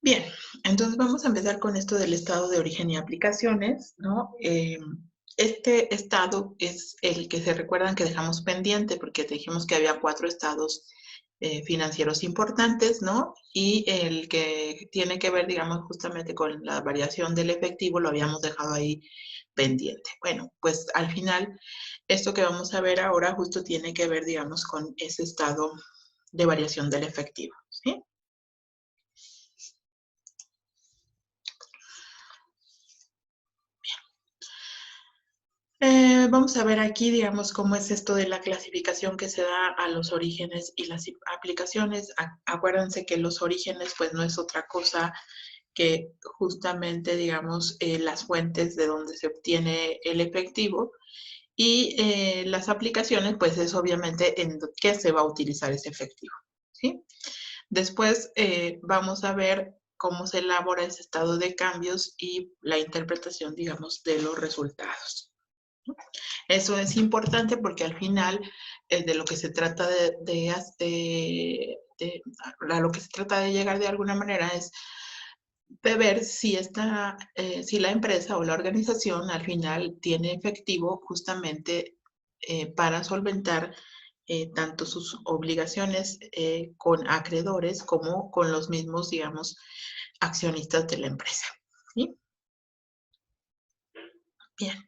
Bien, entonces vamos a empezar con esto del estado de origen y aplicaciones, ¿no? Este estado es el que se recuerdan que dejamos pendiente porque te dijimos que había 4 estados financieros importantes, ¿no? Y el que tiene que ver, digamos, justamente con la variación del efectivo lo habíamos dejado ahí pendiente. Bueno, pues al final, esto que vamos a ver ahora justo tiene que ver, digamos, con ese estado de variación del efectivo, ¿sí? Vamos a ver aquí, digamos, cómo es esto de la clasificación que se da a los orígenes y las aplicaciones. Acuérdense que los orígenes, pues, no es otra cosa que justamente, digamos, las fuentes de donde se obtiene el efectivo. Y las aplicaciones, pues, es obviamente en qué se va a utilizar ese efectivo, ¿sí? Después vamos a ver cómo se elabora ese estado de cambios y la interpretación, digamos, de los resultados. Eso es importante porque al final de lo que se trata a lo que se trata de llegar de alguna manera es de ver si si la empresa o la organización al final tiene efectivo justamente para solventar tanto sus obligaciones con acreedores como con los mismos, digamos, accionistas de la empresa. ¿Sí? Bien.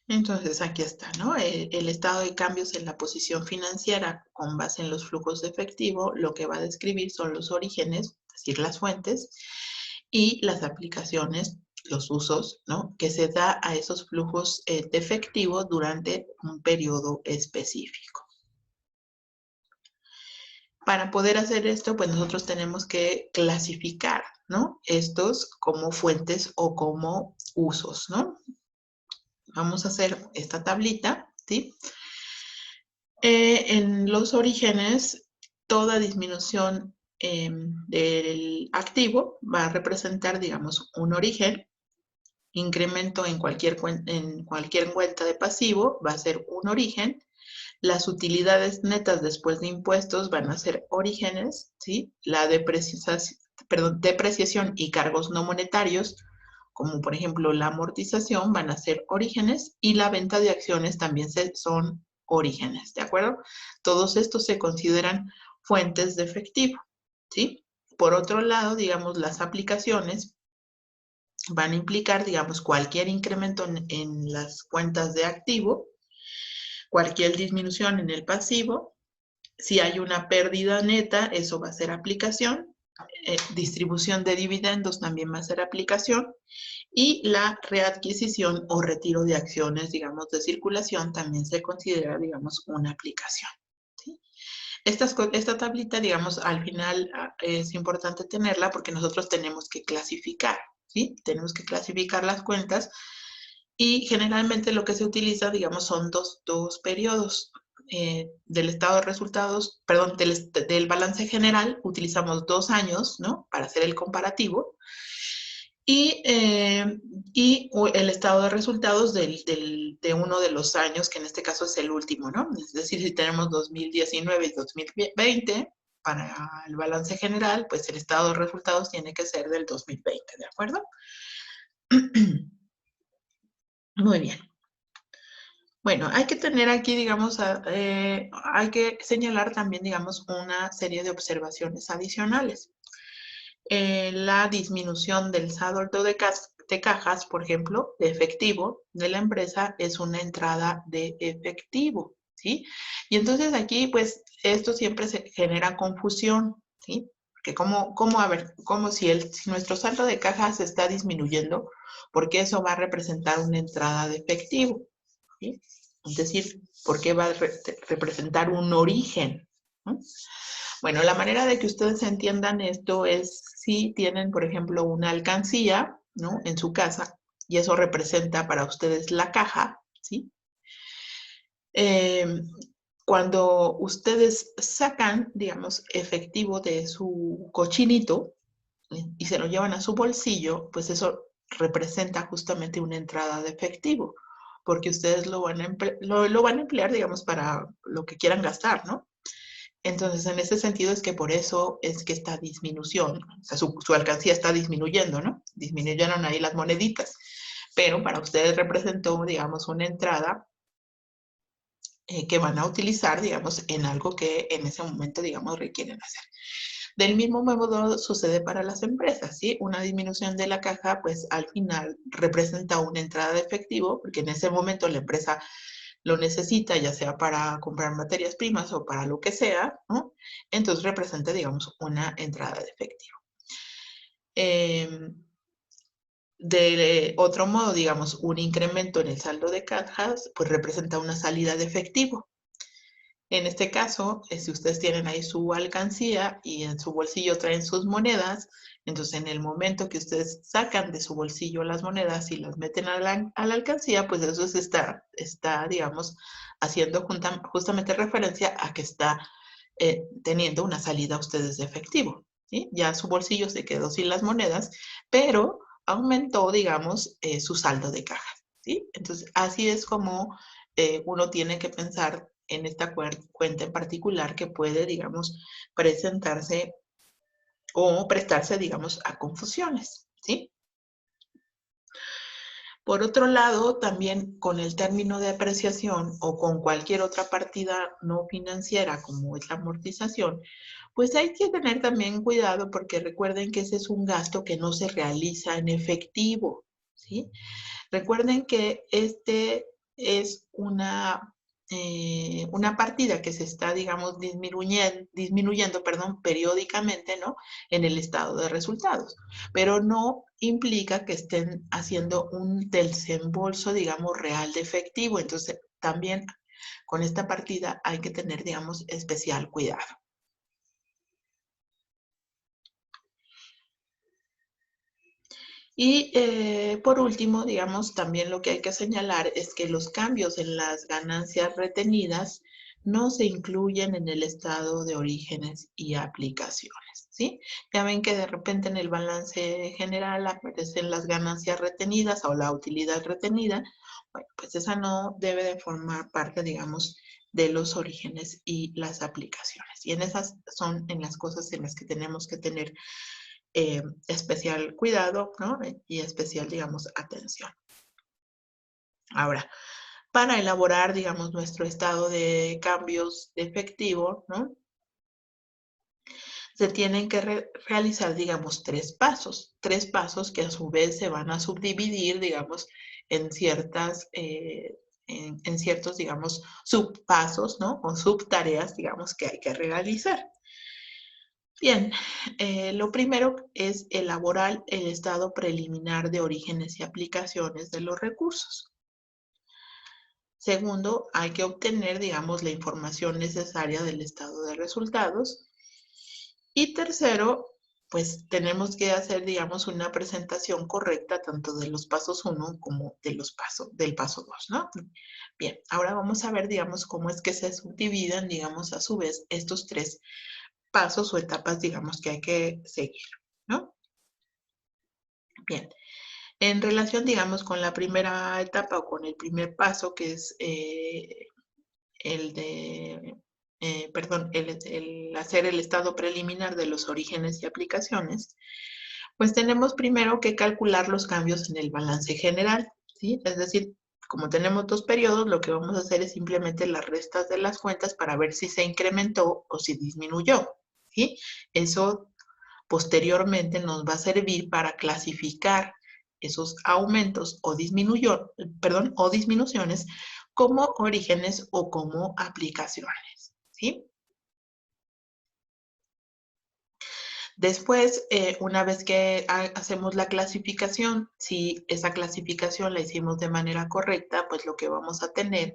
Entonces, aquí está, ¿no? El estado de cambios en la posición financiera con base en los flujos de efectivo, lo que va a describir son los orígenes, es decir, las fuentes, y las aplicaciones, los usos, ¿no? Que se da a esos flujos de efectivo durante un periodo específico. Para poder hacer esto, pues nosotros tenemos que clasificar, ¿no? Estos como fuentes o como usos, ¿no? Vamos a hacer esta tablita, ¿sí? En los orígenes, toda disminución del activo va a representar, digamos, un origen. Incremento en cualquier cuenta de pasivo va a ser un origen. Las utilidades netas después de impuestos van a ser orígenes, ¿sí? La depreciación y cargos no monetarios, como por ejemplo la amortización, van a ser orígenes y la venta de acciones también son orígenes, ¿de acuerdo? Todos estos se consideran fuentes de efectivo, ¿sí? Por otro lado, digamos, las aplicaciones van a implicar, digamos, cualquier incremento en las cuentas de activo, cualquier disminución en el pasivo. Si hay una pérdida neta, eso va a ser aplicación. Distribución de dividendos también va a ser aplicación. Y la readquisición o retiro de acciones, digamos, de circulación también se considera, digamos, una aplicación. ¿Sí? Esta tablita, digamos, al final es importante tenerla porque nosotros tenemos que clasificar, ¿sí? Tenemos que clasificar las cuentas y generalmente lo que se utiliza, digamos, son dos periodos. Del estado de resultados, perdón, del balance general, utilizamos 2 años, ¿no? Para hacer el comparativo. Y el estado de resultados de uno de los años, que en este caso es el último, ¿no? Es decir, si tenemos 2019 y 2020 para el balance general, pues el estado de resultados tiene que ser del 2020, ¿de acuerdo? Muy bien. Bueno, hay que tener aquí, digamos, hay que señalar también, digamos, una serie de observaciones adicionales. La disminución del saldo de cajas, por ejemplo, de efectivo de la empresa es una entrada de efectivo, ¿sí? Y entonces aquí, pues, esto siempre se genera confusión, ¿sí? Porque a ver, como si nuestro saldo de cajas está disminuyendo, porque eso va a representar una entrada de efectivo, ¿sí? Es decir, porque va a representar un origen, ¿no? Bueno, la manera de que ustedes entiendan esto es si tienen, por ejemplo, una alcancía, ¿no? En su casa, y eso representa para ustedes la caja, ¿sí? Eh, Cuando ustedes sacan, digamos, efectivo de su cochinito y se lo llevan a su bolsillo, pues eso representa justamente una entrada de efectivo, porque ustedes lo van a emplear, digamos, para lo que quieran gastar, ¿no? Entonces, en ese sentido es que por eso es que esta disminución, o sea, su alcancía está disminuyendo, ¿no? Disminuyeron ahí las moneditas, pero para ustedes representó, digamos, una entrada que van a utilizar, digamos, en algo que en ese momento, digamos, requieren hacer. Del mismo modo sucede para las empresas, ¿sí? Una disminución de la caja, pues al final representa una entrada de efectivo, porque en ese momento la empresa lo necesita, ya sea para comprar materias primas o para lo que sea, ¿no? Entonces representa, digamos, una entrada de efectivo. De otro modo, digamos, un incremento en el saldo de cajas, pues representa una salida de efectivo. En este caso, si ustedes tienen ahí su alcancía y en su bolsillo traen sus monedas, entonces en el momento que ustedes sacan de su bolsillo las monedas y las meten a la alcancía, pues eso se está digamos, haciendo justamente referencia a que está teniendo una salida a ustedes de efectivo, ¿sí? Ya su bolsillo se quedó sin las monedas, pero aumentó, digamos, su saldo de caja, ¿sí? Entonces, así es como uno tiene que pensar en esta cuenta en particular que puede, digamos, presentarse o prestarse, digamos, a confusiones, ¿sí? Por otro lado, también con el término de apreciación o con cualquier otra partida no financiera como es la amortización, pues hay que tener también cuidado porque recuerden que ese es un gasto que no se realiza en efectivo, ¿sí? Recuerden que este es una partida que se está, digamos, disminuyendo, perdón, periódicamente, ¿no? En el estado de resultados, pero no implica que estén haciendo un desembolso, digamos, real de efectivo. Entonces, también con esta partida hay que tener, digamos, especial cuidado. Y por último, digamos, también lo que hay que señalar es que los cambios en las ganancias retenidas no se incluyen en el estado de orígenes y aplicaciones, ¿sí? Ya ven que de repente en el balance general aparecen las ganancias retenidas o la utilidad retenida. Bueno, pues esa no debe de formar parte, digamos, de los orígenes y las aplicaciones. Y en esas son en las cosas en las que tenemos que tener especial cuidado, ¿no? Y especial, digamos, atención. Ahora, para elaborar, digamos, nuestro estado de cambios de efectivo, ¿no? Se tienen que realizar, digamos, tres pasos que a su vez se van a subdividir, digamos, en ciertas, en ciertos, digamos, subpasos, ¿no? O subtareas, digamos, que hay que realizar. Bien, lo primero es elaborar el estado preliminar de orígenes y aplicaciones de los recursos. Segundo, hay que obtener, digamos, la información necesaria del estado de resultados. Y tercero, pues tenemos que hacer, digamos, una presentación correcta tanto de los pasos 1 como del paso 2, ¿no? Bien, ahora vamos a ver, digamos, cómo es que se subdividen, digamos, a su vez estos tres pasos o etapas, digamos, que hay que seguir, ¿no? Bien, en relación, digamos, con la primera etapa o con el primer paso, que es el de, el hacer el estado preliminar de los orígenes y aplicaciones, pues tenemos primero que calcular los cambios en el balance general, ¿sí? Es decir, como tenemos dos periodos, lo que vamos a hacer es simplemente las restas de las cuentas para ver si se incrementó o si disminuyó, ¿sí? Eso posteriormente nos va a servir para clasificar esos aumentos o disminuciones como orígenes o como aplicaciones, ¿sí? Después, una vez que hacemos la clasificación, si esa clasificación la hicimos de manera correcta, pues lo que vamos a tener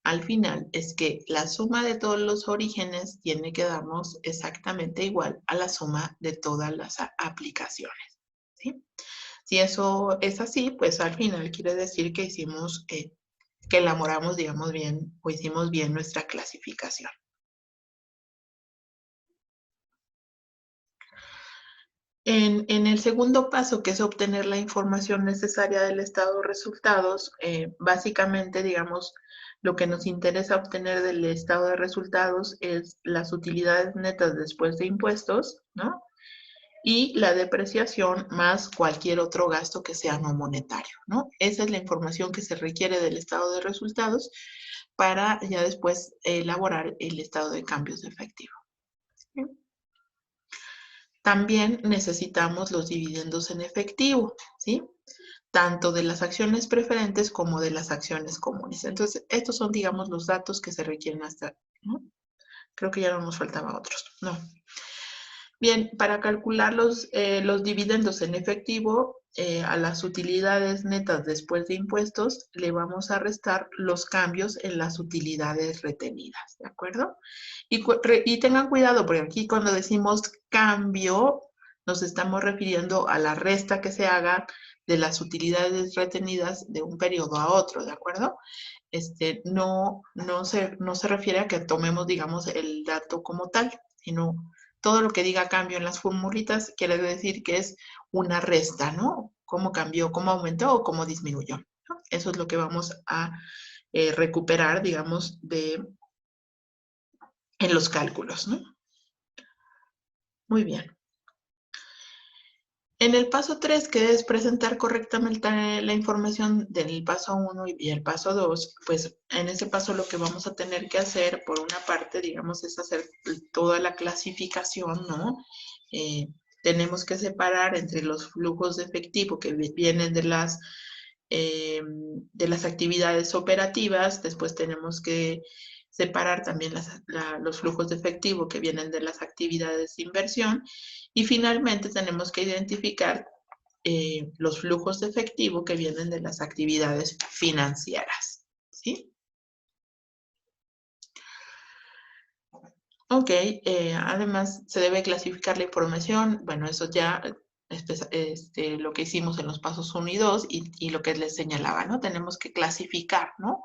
al final es que la suma de todos los orígenes tiene que darnos exactamente igual a la suma de todas las aplicaciones, ¿sí? Si eso es así, pues al final quiere decir que hicimos, que elaboramos, digamos, bien o hicimos bien nuestra clasificación. En el segundo paso, que es obtener la información necesaria del estado de resultados, básicamente, digamos, lo que nos interesa obtener del estado de resultados es las utilidades netas después de impuestos, ¿no? Y la depreciación más cualquier otro gasto que sea no monetario, ¿no? Esa es la información que se requiere del estado de resultados para ya después elaborar el estado de cambios de efectivo. ¿Sí? También necesitamos los dividendos en efectivo, ¿sí? Tanto de las acciones preferentes como de las acciones comunes. Entonces, estos son, digamos, los datos que se requieren hasta, ¿no? Creo que ya no nos faltaba otros, no. Bien, para calcular los dividendos en efectivo, a las utilidades netas después de impuestos, le vamos a restar los cambios en las utilidades retenidas, ¿de acuerdo? Y tengan cuidado, porque aquí cuando decimos cambio, nos estamos refiriendo a la resta que se haga de las utilidades retenidas de un periodo a otro, ¿de acuerdo? No se refiere a que tomemos, digamos, el dato como tal, sino todo lo que diga cambio en las formulitas quiere decir que es una resta, ¿no? Cómo cambió, cómo aumentó o cómo disminuyó, ¿no? Eso es lo que vamos a recuperar, digamos, en los cálculos, ¿no? Muy bien. En el paso 3, que es presentar correctamente la información del paso 1 y el paso 2, pues en ese paso lo que vamos a tener que hacer, por una parte, digamos, es hacer toda la clasificación, ¿no? Tenemos que separar entre los flujos de efectivo que vienen de las actividades operativas, después tenemos que separar también los flujos de efectivo que vienen de las actividades de inversión y finalmente tenemos que identificar los flujos de efectivo que vienen de las actividades financieras, ¿sí? Ok, además se debe clasificar la información, bueno, eso ya lo que hicimos en los pasos 1 y 2 y lo que les señalaba, ¿no? Tenemos que clasificar, ¿no?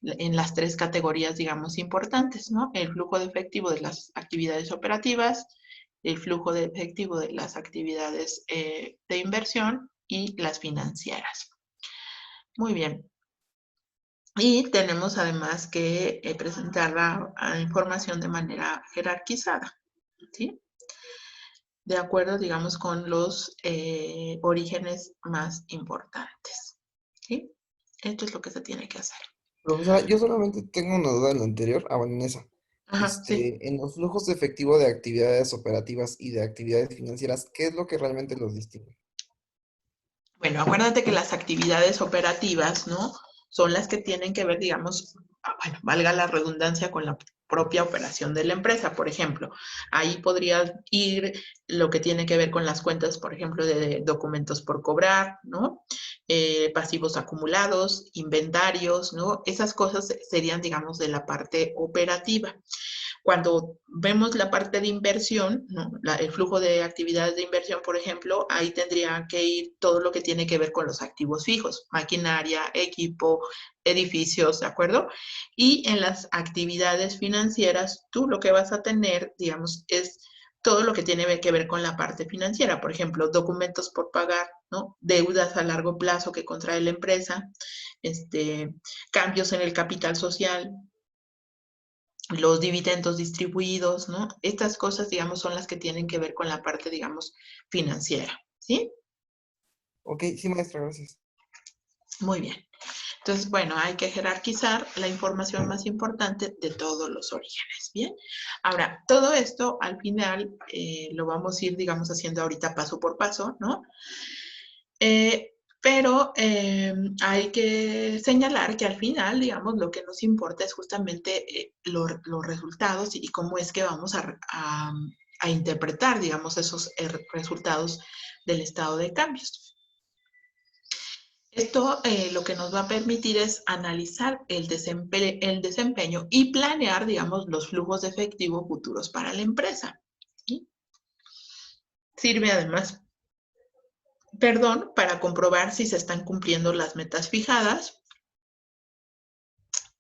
En las 3 categorías, digamos, importantes, ¿no? El flujo de efectivo de las actividades operativas, el flujo de efectivo de las actividades de inversión y las financieras. Muy bien. Y tenemos además que presentar la información de manera jerarquizada, ¿sí? De acuerdo, digamos, con los orígenes más importantes, ¿sí? Esto es lo que se tiene que hacer. Profesora, yo solamente tengo una duda en la anterior, bueno, en esa. Ajá, sí. En los flujos de efectivo de actividades operativas y de actividades financieras, ¿qué es lo que realmente los distingue? Bueno, acuérdate que las actividades operativas, ¿no? Son las que tienen que ver, digamos, bueno, valga la redundancia, con la propia operación de la empresa. Por ejemplo, ahí podría ir lo que tiene que ver con las cuentas, por ejemplo, de documentos por cobrar, ¿no? Pasivos acumulados, inventarios, ¿no? Esas cosas serían, digamos, de la parte operativa. Cuando vemos la parte de inversión, ¿no? El flujo de actividades de inversión, por ejemplo, ahí tendría que ir todo lo que tiene que ver con los activos fijos, maquinaria, equipo, edificios, ¿de acuerdo? Y en las actividades financieras, tú lo que vas a tener, digamos, es todo lo que tiene que ver con la parte financiera, por ejemplo, documentos por pagar, ¿no? Deudas a largo plazo que contrae la empresa, cambios en el capital social, los dividendos distribuidos, ¿no? Estas cosas, digamos, son las que tienen que ver con la parte, digamos, financiera, ¿sí? Ok, sí, maestra, gracias. Muy bien. Entonces, bueno, hay que jerarquizar la información más importante de todos los orígenes, ¿bien? Ahora, todo esto al final lo vamos a ir, digamos, haciendo ahorita paso por paso, ¿no? Pero hay que señalar que al final, digamos, lo que nos importa es justamente los resultados y cómo es que vamos a interpretar, digamos, esos resultados del estado de cambios. Esto lo que nos va a permitir es analizar el desempeño y planear, digamos, los flujos de efectivo futuros para la empresa. ¿Sí? Sirve además, para comprobar si se están cumpliendo las metas fijadas.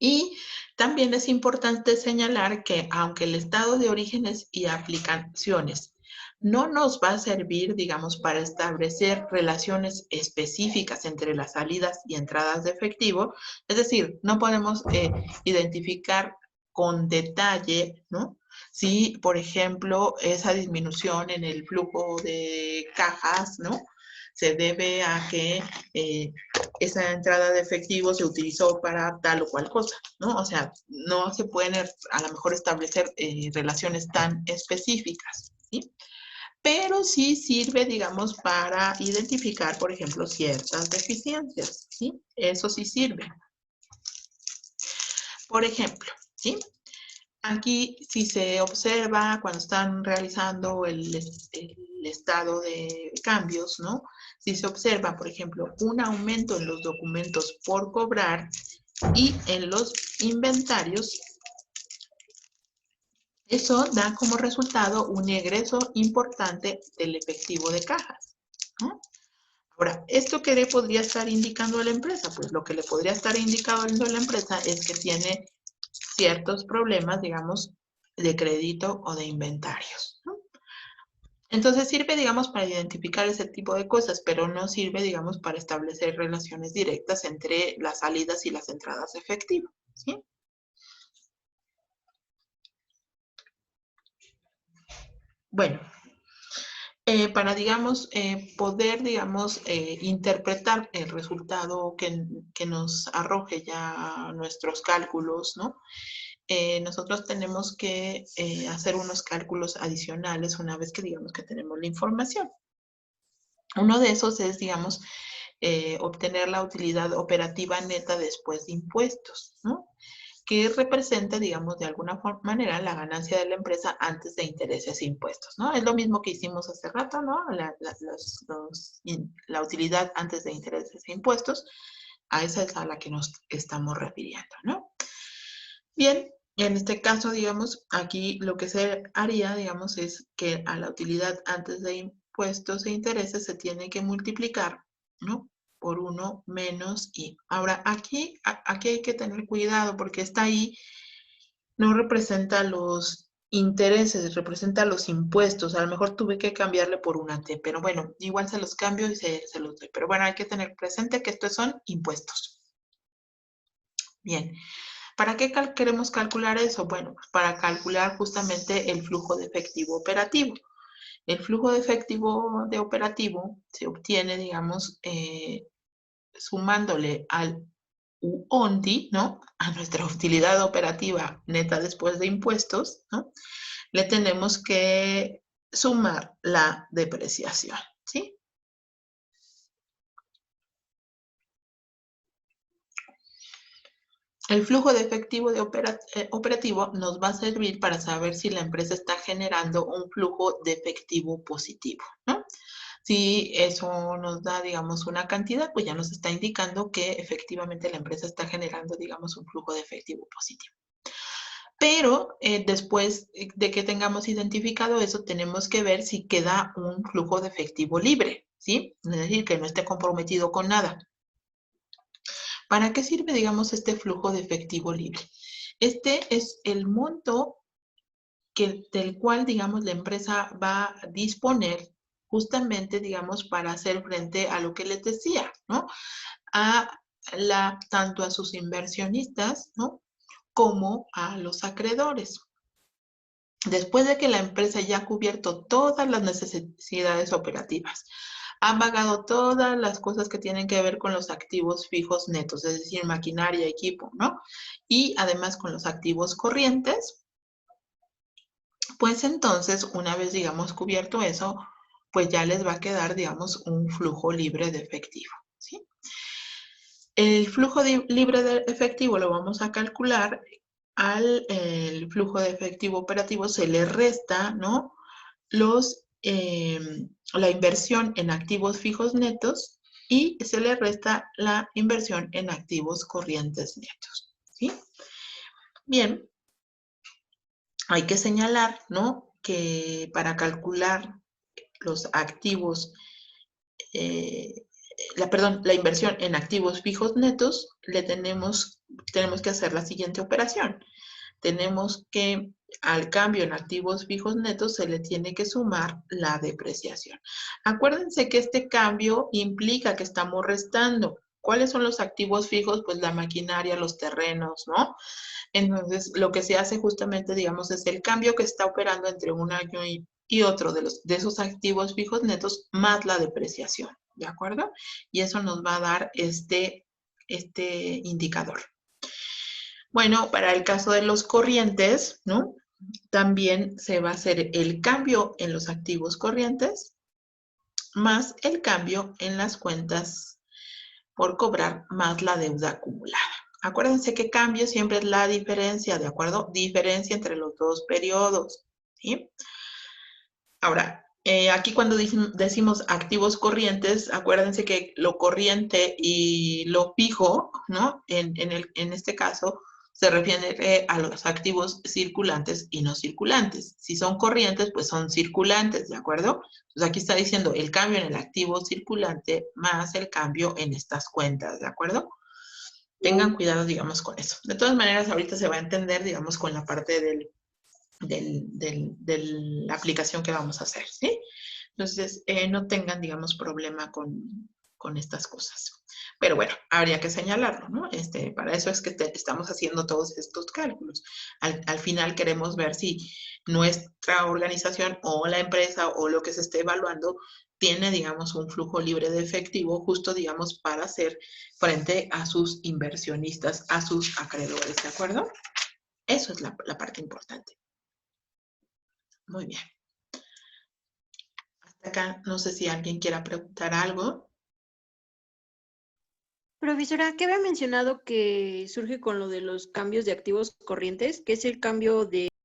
Y también es importante señalar que aunque el estado de orígenes y aplicaciones no nos va a servir, digamos, para establecer relaciones específicas entre las salidas y entradas de efectivo. Es decir, no podemos identificar con detalle, ¿no? Si, por ejemplo, esa disminución en el flujo de cajas, ¿no? Se debe a que esa entrada de efectivo se utilizó para tal o cual cosa, ¿no? O sea, no se pueden a lo mejor establecer relaciones tan específicas, ¿sí? Pero sí sirve, digamos, para identificar, por ejemplo, ciertas deficiencias, ¿sí? Eso sí sirve. Por ejemplo, ¿sí? Aquí, si se observa cuando están realizando el estado de cambios, ¿no? Si se observa, por ejemplo, un aumento en los documentos por cobrar y en los inventarios, eso da como resultado un egreso importante del efectivo de cajas, ¿no? Ahora, ¿esto qué le podría estar indicando a la empresa? Pues lo que le podría estar indicando a la empresa es que tiene ciertos problemas, digamos, de crédito o de inventarios, ¿no? Entonces sirve, digamos, para identificar ese tipo de cosas, pero no sirve, digamos, para establecer relaciones directas entre las salidas y las entradas de efectivo, ¿sí? Bueno, para, digamos, poder, digamos, interpretar el resultado que nos arroje ya nuestros cálculos, ¿no? Nosotros tenemos que hacer unos cálculos adicionales una vez que digamos que tenemos la información. Uno de esos es, digamos, obtener la utilidad operativa neta después de impuestos, ¿no? Que representa, digamos, de alguna manera la ganancia de la empresa antes de intereses e impuestos, ¿no? Es lo mismo que hicimos hace rato, ¿no? La utilidad antes de intereses e impuestos, a esa es a la que nos estamos refiriendo, ¿no? Bien, en este caso, digamos, aquí lo que se haría, digamos, es que a la utilidad antes de impuestos e intereses se tiene que multiplicar, ¿no? Por 1 menos I. Ahora, aquí hay que tener cuidado porque está ahí, no representa los intereses, representa los impuestos. A lo mejor tuve que cambiarle por una T, pero bueno, igual se los cambio y se los doy. Pero bueno, hay que tener presente que estos son impuestos. Bien. ¿Para qué queremos calcular eso? Bueno, pues para calcular justamente el flujo de efectivo operativo. El flujo de efectivo de operativo se obtiene, digamos, sumándole al UONDI, ¿no? A nuestra utilidad operativa neta después de impuestos, ¿no? Le tenemos que sumar la depreciación, ¿sí? El flujo de efectivo de operativo nos va a servir para saber si la empresa está generando un flujo de efectivo positivo, ¿no? Si eso nos da, digamos, una cantidad, pues ya nos está indicando que efectivamente la empresa está generando, digamos, un flujo de efectivo positivo. Pero después de que tengamos identificado eso, tenemos que ver si queda un flujo de efectivo libre, ¿sí? Es decir, que no esté comprometido con nada. ¿Para qué sirve, digamos, este flujo de efectivo libre? Este es el monto del cual, digamos, la empresa va a disponer justamente, digamos, para hacer frente a lo que les decía, ¿no? Tanto a sus inversionistas, ¿no? Como a los acreedores. Después de que la empresa ya ha cubierto todas las necesidades operativas, han pagado todas las cosas que tienen que ver con los activos fijos netos, es decir, maquinaria, equipo, ¿no? Y además con los activos corrientes, pues entonces, una vez, digamos, cubierto eso, pues ya les va a quedar, digamos, un flujo libre de efectivo, ¿sí? El flujo libre de efectivo lo vamos a calcular el flujo de efectivo operativo se le resta, ¿no? La inversión en activos fijos netos y se le resta la inversión en activos corrientes netos, ¿sí? Bien, hay que señalar, ¿no? Que para calcular los activos, la inversión en activos fijos netos, tenemos que hacer la siguiente operación. tenemos que al cambio en activos fijos netos se le tiene que sumar la depreciación. Acuérdense que este cambio implica que estamos restando. ¿Cuáles son los activos fijos? Pues la maquinaria, los terrenos, ¿no? Entonces, lo que se hace justamente, digamos, es el cambio que está operando entre un año y otro de esos activos fijos netos más la depreciación, ¿de acuerdo? Y eso nos va a dar este indicador. Bueno, para el caso de los corrientes, ¿no? También se va a hacer el cambio en los activos corrientes más el cambio en las cuentas por cobrar más la deuda acumulada. Acuérdense que cambio siempre es la diferencia, ¿de acuerdo? Diferencia entre los dos periodos, ¿sí? Ahora, aquí cuando decimos activos corrientes, acuérdense que lo corriente y lo fijo, ¿no? En este caso, se refiere a los activos circulantes y no circulantes. Si son corrientes, pues son circulantes, ¿de acuerdo? Entonces aquí está diciendo el cambio en el activo circulante más el cambio en estas cuentas, ¿de acuerdo? Tengan cuidado, digamos, con eso. De todas maneras, ahorita se va a entender, digamos, con la parte de la aplicación que vamos a hacer, ¿sí? Entonces, no tengan, digamos, problema con estas cosas. Pero bueno, habría que señalarlo, ¿no? Para eso es que estamos haciendo todos estos cálculos. Al final queremos ver si nuestra organización o la empresa o lo que se esté evaluando tiene, digamos, un flujo libre de efectivo justo, digamos, para hacer frente a sus inversionistas, a sus acreedores, ¿de acuerdo? Eso es la parte importante. Muy bien. Hasta acá, no sé si alguien quiera preguntar algo. Profesora, ¿qué había mencionado que surge con lo de los cambios de activos corrientes? ¿Qué es el cambio de